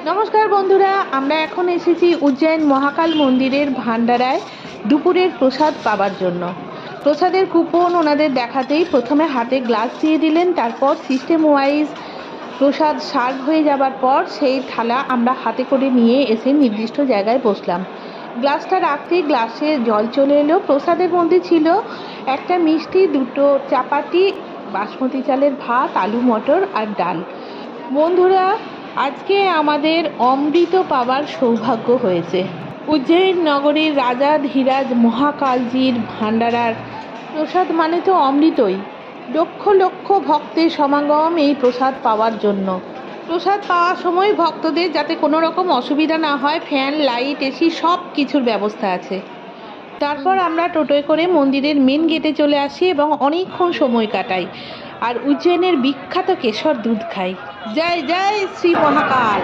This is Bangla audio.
নমস্কার বন্ধুরা, আমরা এখন এসেছি উজ্জয়ন মহাকাল মন্দিরের ভান্ডারায় দুপুরের প্রসাদ পাবার জন্য। প্রসাদের কুপন ওনাদের দেখাতেই প্রথমে হাতে গ্লাস দিয়ে দিলেন, তারপর সিস্টেম ওয়াইজ প্রসাদ সার্ভ হয়ে যাবার পর সেই থালা আমরা হাতে করে নিয়ে এসে নির্দিষ্ট জায়গায় বসলাম। গ্লাসটা রাখতেই গ্লাসে জল চলে এলো। প্রসাদের মধ্যে ছিল একটা মিষ্টি, দুটো চাপাটি, বাসমতি চালের ভাত, আলু মটর আর ডাল। বন্ধুরা, আজকে আমাদের অমৃত পাওয়ার সৌভাগ্য হয়েছে। উজ্জয়ন নগরীর রাজা ধীরাজ মহাকালজির ভান্ডারার প্রসাদ মানে তো অমৃতই। লক্ষ লক্ষ ভক্তের সমাগম এই প্রসাদ পাওয়ার জন্য। প্রসাদ পাওয়ার সময় ভক্তদের যাতে কোনো রকম অসুবিধা না হয়, ফ্যান, লাইট, এসি সব কিছুর ব্যবস্থা আছে। তারপর আমরা টোটোয় করে মন্দিরের মেন গেটে চলে আসি এবং অনেকক্ষণ সময় কাটাই আর উজ্জয়নের বিখ্যাত কেশর দুধ খাই। জয় জয় শ্রী মহাকাল।